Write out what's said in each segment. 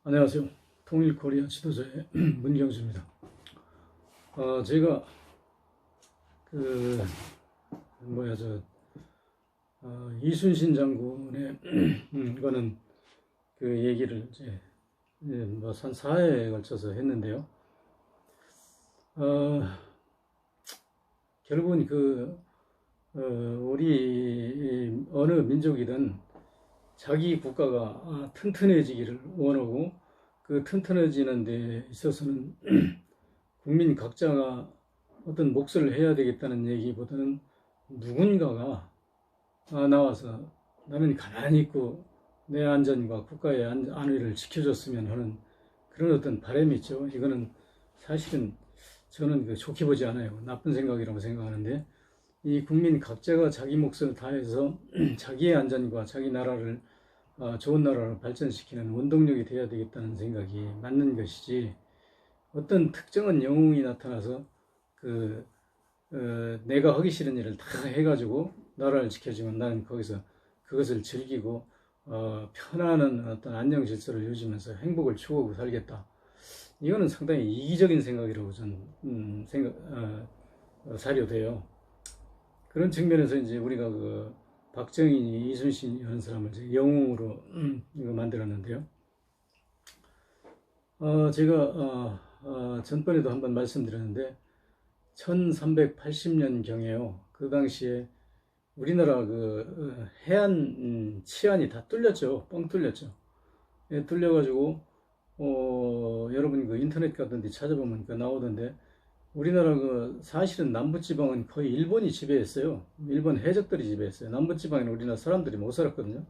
안녕하세요. 통일코리아 지도자의 문경수입니다. 제가 그 뭐야 이순신 장군의 거는 그 얘기를 이제 뭐한 4회에 걸쳐서 했는데요. 결국은 우리 어느 민족이든 자기 국가가 튼튼해지기를 원하고, 그 튼튼해지는 데 있어서는 국민 각자가 어떤 몫을 해야 되겠다는 얘기보다는 누군가가 나와서 나는 가만히 있고 내 안전과 국가의 안위를 지켜줬으면 하는 그런 어떤 바람이 있죠. 이거는 사실은 저는 좋게 보지 않아요. 나쁜 생각이라고 생각하는데, 이 국민 각자가 자기 몫을 다해서 자기의 안전과 자기 나라를 좋은 나라로 발전시키는 원동력이 되어야 되겠다는 생각이 맞는 것이지, 어떤 특정한 영웅이 나타나서 내가 하기 싫은 일을 다 해가지고 나라를 지켜주면 나는 거기서 그것을 즐기고 편안한 어떤 안녕 질서를 유지하면서 행복을 추구하고 살겠다. 이거는 상당히 이기적인 생각이라고 저는 사료돼요. 그런 측면에서 이제 우리가 박정희니 이순신 이런 사람을 이제 영웅으로 이거 만들었는데요. 제가 전번에도 한번 말씀드렸는데 1380년 경에요. 그 당시에 우리나라 해안 치안이 다 뚫렸죠. 뻥 뚫렸죠. 예, 뚫려가지고 여러분 인터넷 같은 데 찾아보면 나오던데, 우리나라 사실은 남부지방은 거의 일본이 지배했어요. 일본 해적들이 지배했어요. 남부지방에는 우리나라 사람들이 못 살았거든요.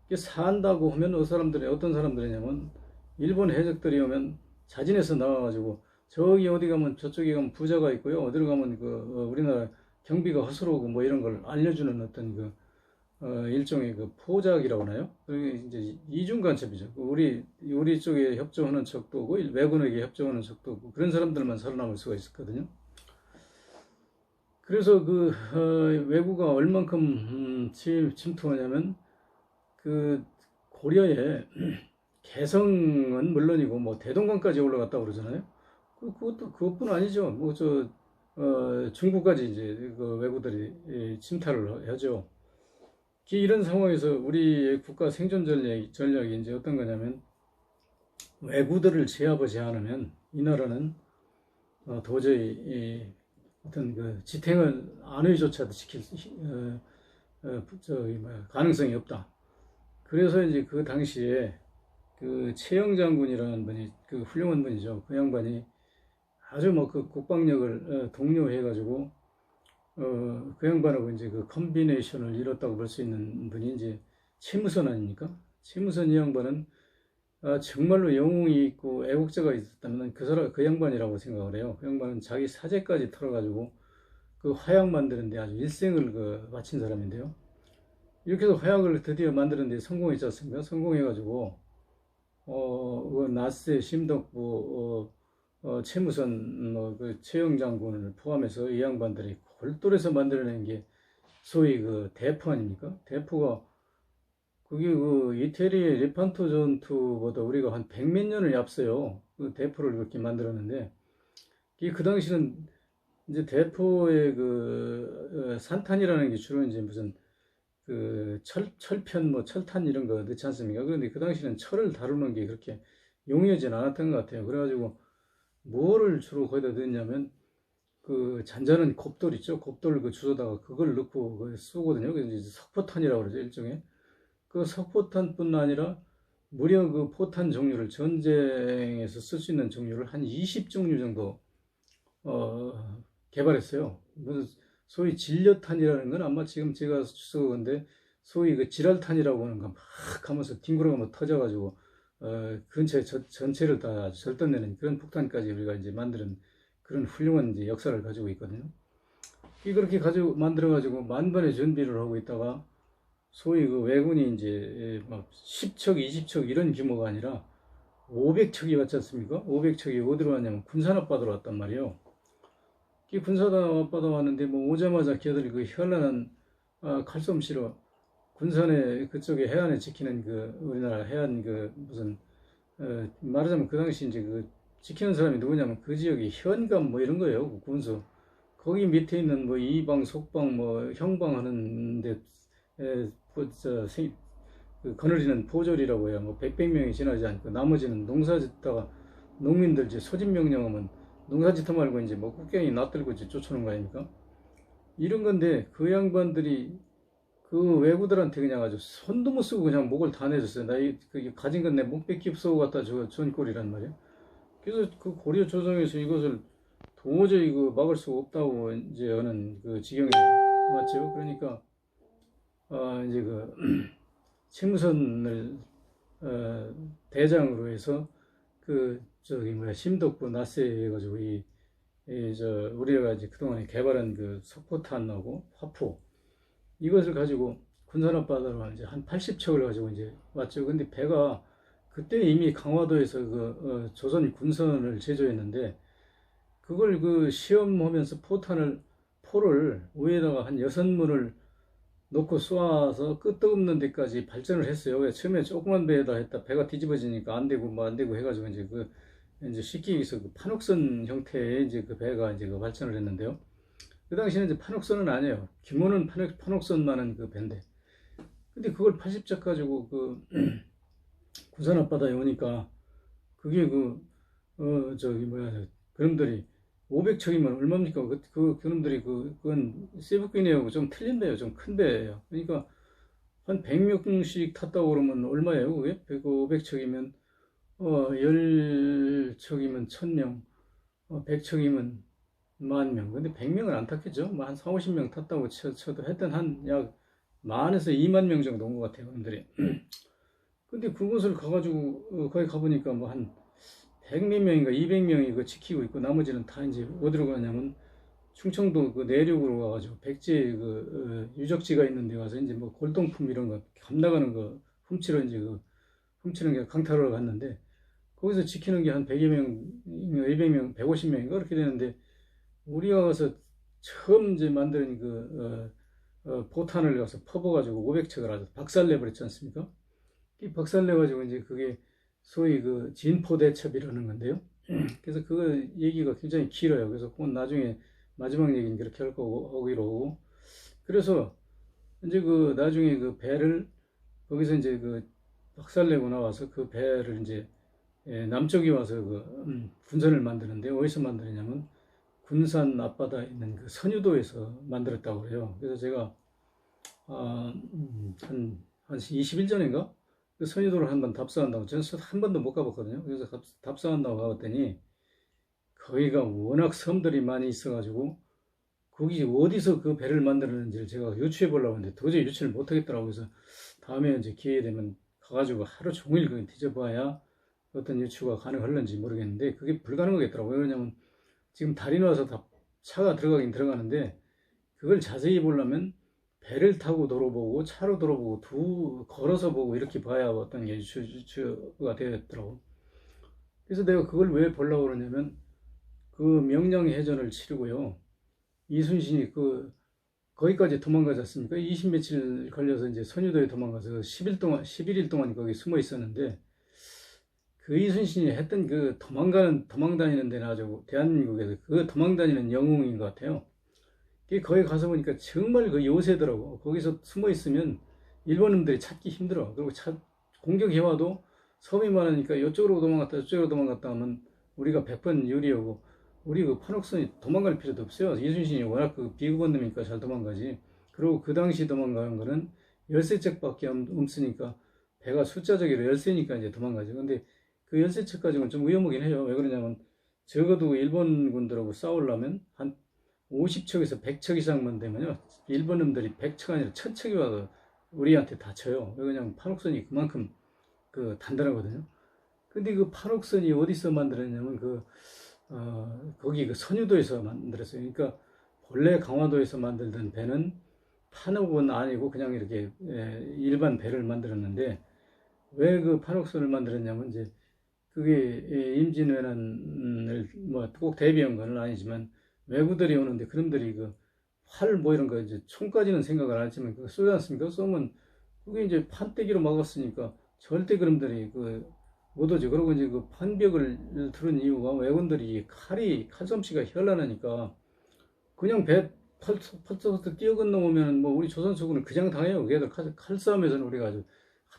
이게 산다고 하면 어떤 사람들이냐면, 일본 해적들이 오면 자진해서 나와가지고 저기 어디 가면 저쪽에 가면 부자가 있고요, 어디로 가면 우리나라 경비가 허술하고 뭐 이런 걸 알려주는 어떤 일종의 포작이라고 하나요? 그게 이제 이중 간첩이죠. 우리 쪽에 협조하는 척도 오고 외군에게 협조하는 척도 오고, 그런 사람들만 살아남을 수가 있었거든요. 그래서 외구가 얼만큼 침투하냐면, 고려에 개성은 물론이고 뭐 대동강까지 올라갔다고 그러잖아요. 그것뿐 아니죠. 중국까지 이제 외구들이 침탈을 하죠. 이런 상황에서 우리의 국가 생존 전략이 이제 어떤 거냐면, 외구들을 제압하지 않으면 이 나라는 도저히 어떤 지탱을 안위조차도 지킬 가능성이 없다. 그래서 이제 그 당시에 최영 장군이라는 분이 훌륭한 분이죠. 그 양반이 아주 국방력을 독려해가지고 그 양반하고 이제 컨비네이션을 이뤘다고 볼 수 있는 분이 이제 최무선 아닙니까? 최무선 이 양반은 정말로 영웅이 있고 애국자가 있었다면 그 양반이라고 생각을 해요. 그 양반은 자기 사제까지 털어가지고 화약 만드는데 아주 일생을 바친 사람인데요. 이렇게 해서 화약을 드디어 만드는데 성공했지 않습니까? 성공해가지고 나스의 심덕부, 최무선, 최영 장군을 포함해서 이 양반들이 골똘해서 만들어낸 게 소위 대포 아닙니까? 대포가 그게 이태리의 레판토 전투보다 우리가 한 100몇 년을 앞서요. 대포를 그렇게 만들었는데, 그 당시는 이제 대포의 산탄이라는 게 주로 이제 무슨 철편, 철탄 이런 거 넣지 않습니까? 그런데 그 당시는 철을 다루는 게 그렇게 용이하진 않았던 것 같아요. 그래가지고 뭐를 주로 거기다 넣냐면 잔잔한 곱돌 있죠. 곱돌 주워다가 그걸 넣고 쏘거든요. 그래서 이제 석포탄이라고 그러죠. 일종의. 석포탄뿐 아니라 무려 포탄 종류를, 전쟁에서 쓸 수 있는 종류를 한 20종류 정도 개발했어요. 소위 진려탄이라는 건 아마 지금 제가 쓰건데, 소위 지랄탄이라고 하는 거 막 하면서 뒹굴어가면 터져가지고 근처에 전체를 다 절단내는 그런 폭탄까지 우리가 이제 만드는 그런 훌륭한 이제 역사를 가지고 있거든요. 그렇게 만들어가지고 만반의 준비를 하고 있다가, 소위 왜군이 이제 막 10척, 20척 이런 규모가 아니라 500척이 왔지 않습니까? 500척이 어디로 왔냐면 군산앞 바다로 왔단 말이에요. 군산앞 바다 왔는데 오자마자 걔들이 현란한 칼솜씨로 군산의 그쪽에 해안에 지키는 우리나라 해안 무슨 말하자면 그 당시 이제 그 지키는 사람이 누구냐면 그 지역의 현감 뭐 이런 거예요. 그 군수. 거기 밑에 있는 뭐 이방, 속방, 뭐 형방 하는데 그 거느리는 보졸이라고 해요. 뭐 100명이 지나지 않고 나머지는 농사 짓다가 농민들 이제 소집 명령하면 농사 짓다 말고 이제 뭐 국경이 놔들고 이제 쫓아오는 거 아닙니까? 이런 건데 그 양반들이 그 외구들한테 그냥 아주 손도 못 쓰고 그냥 목을 다 내줬어요. 그 가진 건 내 목 뺏기 쏘고 갖다 준 꼴이란 말이에요. 그래서 그 고려 조정에서 이것을 도저히 그 막을 수 없다고 이제 하는 그 지경에 왔죠. 그러니까 이제 그 최무선을 대장으로 해서 그 저기 뭐야 심덕부 나세 해가지고 저 우리가 이제 그동안에 개발한 그 석포탄하고 화포 이것을 가지고 군산 앞바다로 이제 한 80척을 가지고 이제 왔죠. 근데 배가 그때 이미 강화도에서 그 조선 군선을 제조했는데 그걸 그 시험하면서 포를 위에다가 한 6문을 놓고 쏘아서 끄떡없는 데까지 발전을 했어요. 왜 처음에 조그만 배에다 했다 배가 뒤집어지니까 안 되고 뭐 안 되고 해가지고 이제 이제 쉽게 얘기해서 그 판옥선 형태의 이제 그 배가 이제 그 발전을 했는데요. 그 당시에는 이제 판옥선은 아니에요. 규모는 판옥선만한 그 배인데. 근데 그걸 80척 가지고 그 군산 앞바다에 오니까 그게 저기 뭐야 그놈들이 500척이면 얼마입니까? 그놈들이 그건 세부끼니하고 좀 틀린 배예요. 좀 큰 배예요. 그러니까 한 100명씩 탔다고 그러면 얼마예요? 그게? 500척이면 10척이면 1000명, 100척이면 10,000명. 근데 100명은 안 탔겠죠? 뭐 한 4, 50명 탔다고 쳐도 하여튼 한 약 10,000에서 20,000명 정도 온 것 같아요. 그놈들이. 근데 그곳을 가가지고 거기 가보니까 뭐 한 100몇 명인가 200명이 그 지키고 있고 나머지는 다 이제 어디로 가냐면 충청도 그 내륙으로 가가지고 백제 유적지가 있는 데 가서 이제 뭐 골동품 이런 거 감나가는 거 훔치러 이제 훔치는 게 강타로 갔는데 거기서 지키는 게 한 100여 명, 200명, 150명인가 그렇게 되는데 우리가 가서 처음 이제 만드는 포탄을 가서 퍼부어가지고 500척을 아주 박살내버렸지 않습니까? 이 박살내가지고 이제 그게 소위 그 진포대첩이라는 건데요. 그래서 그 얘기가 굉장히 길어요. 그래서 그건 나중에 마지막 얘기는 그렇게 할 거고, 하기로 하고. 그래서 이제 그 나중에 그 배를 거기서 이제 그 박살내고 나와서 그 배를 이제 남쪽에 와서 군선을 만드는데 어디서 만드느냐면 군산 앞바다에 있는 그 선유도에서 만들었다고 그래요. 그래서 제가 한 20일 전인가 그 선유도를 한번 답사한다고 저는 한 번도 못 가봤거든요. 그래서 답사한다고 가봤더니 거기가 워낙 섬들이 많이 있어가지고 거기 어디서 그 배를 만들었는지를 제가 유추해 보려고 했는데 도저히 유추를 못 하겠더라고요. 그래서 다음에 이제 기회 되면 가가지고 하루 종일 그 뒤져봐야 어떤 유추가 가능할런지 모르겠는데 그게 불가능하겠더라고요. 왜냐면 지금 달이 나와서 다 차가 들어가긴 들어가는데 그걸 자세히 보려면 배를 타고 돌아보고 차로 돌아보고 걸어서 보고 이렇게 봐야 어떤 게 유추가 되었더라고. 그래서 내가 그걸 왜 보려고 그러냐면 그 명량해전을 치르고요. 이순신이 거기까지 도망가지 않습니까? 20 며칠 걸려서 이제 선유도에 도망가서 11일 동안 거기 숨어 있었는데 그 이순신이 했던 그 도망다니는 데는 아주 대한민국에서 그 도망다니는 영웅인 것 같아요. 거기 가서 보니까 정말 그 요새더라고. 거기서 숨어 있으면 일본인들이 찾기 힘들어. 그리고 공격해와도 섬이 많으니까 이쪽으로 도망갔다 저쪽으로 도망갔다 하면 우리가 100번 유리하고 우리 그 판옥선이 도망갈 필요도 없어요. 이순신이 워낙 그 비겁한 놈이니까 잘 도망가지. 그리고 그 당시 도망가는 거는 13척밖에 없으니까 배가 숫자적으로 13니까 이제 도망가죠. 근데 그 13척까지는 좀 위험하긴 해요. 왜 그러냐면 적어도 일본군들하고 싸우려면 한 50척에서 100척 이상만 되면요. 일본 놈들이 100척 아니라 1000척이 와서 우리한테 다쳐요. 왜냐면 판옥선이 그만큼 단단하거든요. 근데 그 판옥선이 어디서 만들었냐면 거기 그 선유도에서 만들었어요. 그러니까 본래 강화도에서 만들던 배는 판옥은 아니고 그냥 이렇게 일반 배를 만들었는데 왜 그 판옥선을 만들었냐면 이제 그게 임진왜란을 뭐 꼭 대비한 건 아니지만 외구들이 오는데 그놈들이 활 뭐 이런 거 이제 총까지는 생각을 안 했지만 쏘지 않습니까? 쏘면 그게 이제 판때기로 막았으니까 절대 그놈들이 못 오죠. 그리고 이제 그 판벽을 들은 이유가 왜군들이 칼솜씨가 현란하니까 그냥 배 펄쩍펄쩍 뛰어 건너오면 뭐 우리 조선수군은 그냥 당해요. 걔들 칼싸움에서는 우리가 아주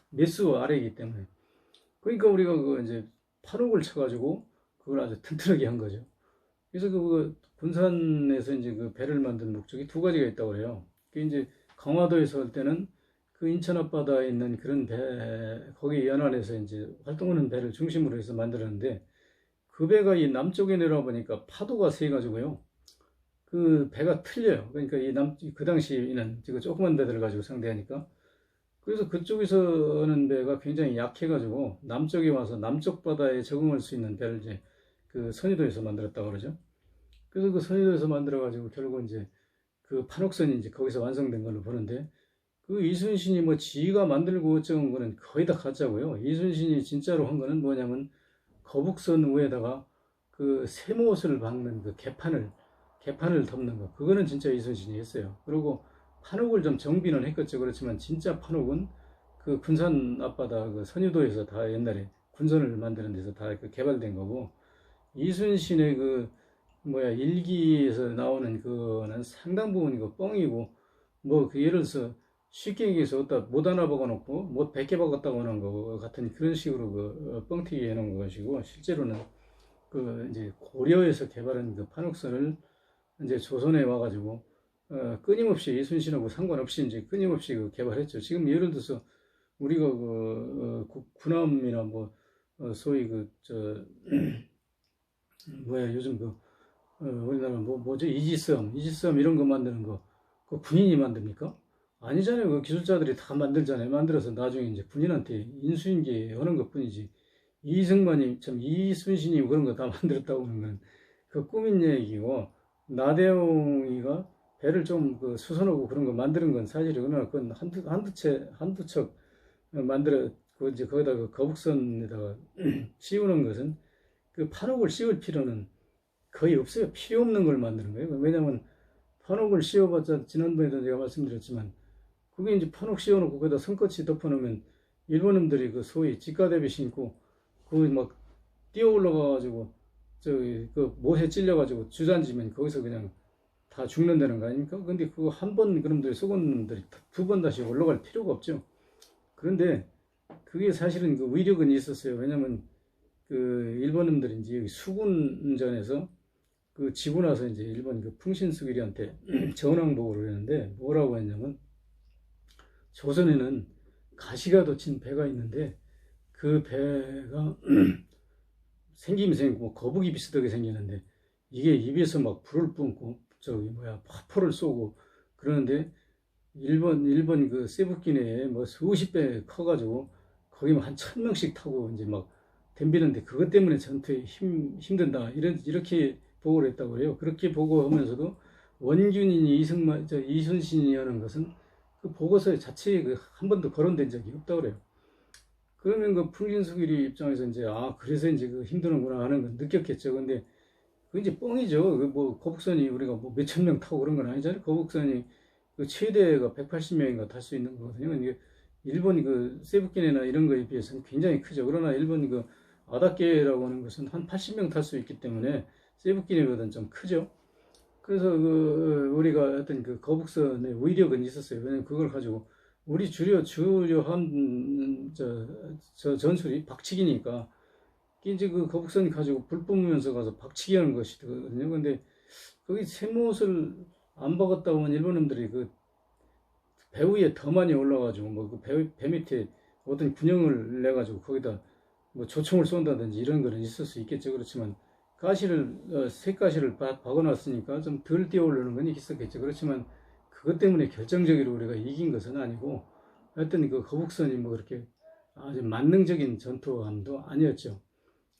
몇 수 아래이기 때문에. 그러니까 우리가 그 이제 판옥을 쳐가지고 그걸 아주 튼튼하게 한 거죠. 그래서 그 군산에서 이제 그 배를 만든 목적이 두 가지가 있다고 그래요. 그 이제 강화도에서 할 때는 그 인천 앞바다에 있는 그런 배, 거기 연안에서 이제 활동하는 배를 중심으로 해서 만들었는데 그 배가 이 남쪽에 내려보니까 파도가 세가지고요. 그 배가 틀려요. 그러니까 그 당시에는 지금 조그만 배들을 가지고 상대하니까. 그래서 그쪽에서 오는 배가 굉장히 약해가지고 남쪽에 와서 남쪽 바다에 적응할 수 있는 배를 이제 그 선유도에서 만들었다고 그러죠. 그래서 그 선유도에서 만들어가지고 결국 이제 그 판옥선이 이제 거기서 완성된 걸로 보는데 그 이순신이 뭐 지가 만들고 어쩌은 거는 거의 다 가짜고요. 이순신이 진짜로 한 거는 뭐냐면 거북선 위에다가 그 쇠못을 박는 그 개판을 덮는 거. 그거는 진짜 이순신이 했어요. 그리고 판옥을 좀 정비는 했겠죠. 그렇지만 진짜 판옥은 그 군산 앞바다 그 선유도에서 다 옛날에 군선을 만드는 데서 다 그 개발된 거고 이순신의 그 뭐야 일기에서 나오는 그거는 상당 부분 이거 뻥이고 뭐 그 예를 들어서 쉽게 얘기해서 어디다 못 하나 박아놓고 못 100개 박았다고 하는 거 같은 그런 식으로 그 뻥튀기 해놓은 것이고 실제로는 그 이제 고려에서 개발한 그 판옥선을 이제 조선에 와가지고 끊임없이 이순신하고 상관없이 이제 끊임없이 그 개발했죠. 지금 예를 들어서 우리가 군함이나 뭐 소위 그저 뭐야 요즘 우리나라 뭐죠 이지스함 이런 거 만드는 거 그 군인이 만듭니까? 아니잖아요. 그 기술자들이 다 만들잖아요. 만들어서 나중에 이제 군인한테 인수인계 하는 것뿐이지. 이승만이 참 이순신이 그런 거 다 만들었다고 하는 건 그 꾸민 얘기고 나대웅이가 배를 좀 그 수선하고 그런 거 만드는 건 사실이구나. 그건 한두 척 만들어 그 이제 거기다가 그 거북선에다가 씌우는 것은 그 판옥을 씌울 필요는 거의 없어요. 필요 없는 걸 만드는 거예요. 왜냐하면 판옥을 씌워봤자 지난번에도 제가 말씀드렸지만 그게 이제 판옥 씌워놓고 거기다 성껏이 덮어놓으면 일본놈들이 그 소위 직가대비 신고 그 막 뛰어 올라가가지고 저기 그 못에 찔려가지고 주저앉으면 거기서 그냥 다 죽는다는 거 아닙니까? 근데 그거 한 번 그놈들이 속은 놈들이 두 번 다시 올라갈 필요가 없죠. 그런데 그게 사실은 그 위력은 있었어요. 왜냐면 그 일본놈들이 이제 수군전에서 그 지고 나서 이제 일본 그 풍신수길이한테 전황 보고를 했는데 뭐라고 했냐면 조선에는 가시가 돋친 배가 있는데 그 배가 생김새 뭐 거북이 비슷하게 생기는데 이게 입에서 막 불을 뿜고 저기 뭐야 화포를 쏘고 그러는데 일본 그 세부키 내에 뭐 수십 배 커가지고 거기 한 1000명씩 타고 이제 막 덤비는데 그것 때문에 전투에 힘든다 이렇게 보고를 했다고 그래요. 그렇게 보고하면서도 원균인이 이순신이 하는 것은 그 보고서 자체에 그 한 번도 거론된 적이 없다고 그래요. 그러면 그 풍신수길이 입장에서 이제 그래서 이제 그 힘드는구나 하는 건 느꼈겠죠. 근데 그 이제 뻥이죠. 그 뭐 거북선이 우리가 뭐 몇천 명 타고 그런 건 아니잖아요. 거북선이 그 최대가 180명인가 탈 수 있는 거거든요. 이게 일본 그 세부키네나 이런 거에 비해서는 굉장히 크죠. 그러나 일본 그 아다케라고 하는 것은 한 80명 탈 수 있기 때문에 세부키네보다는 좀 크죠. 그래서 그 우리가 어떤 그 거북선의 위력은 있었어요. 왜냐면 그걸 가지고 우리 주요한 저 전술이 박치기니까 이제 그 거북선 가지고 불 뿜으면서 가서 박치기 하는 것이거든요. 근데 거기 쇠못을 안 박았다고 하면 일본놈들이 그 배 위에 더 많이 올라가지고 뭐 그 배 밑에 어떤 군형을 내가지고 거기다 뭐 조총을 쏜다든지 이런 거는 있을 수 있겠죠. 그렇지만 쇠가시를 박아놨으니까 좀 덜 뛰어오르는 건 있었겠죠. 그렇지만 그것 때문에 결정적으로 우리가 이긴 것은 아니고 하여튼 그 거북선이 뭐 그렇게 아주 만능적인 전투함도 아니었죠.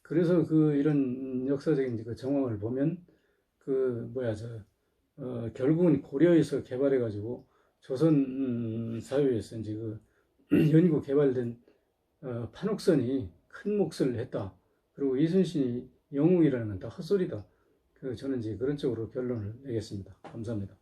그래서 그 이런 역사적인 그 정황을 보면 그 뭐야 결국은 고려에서 개발해가지고 조선 사회에서 이제 그 연구 개발된 판옥선이 큰 몫을 했다. 그리고 이순신이 영웅이라는 건 다 헛소리다. 저는 이제 그런 쪽으로 결론을 내겠습니다. 감사합니다.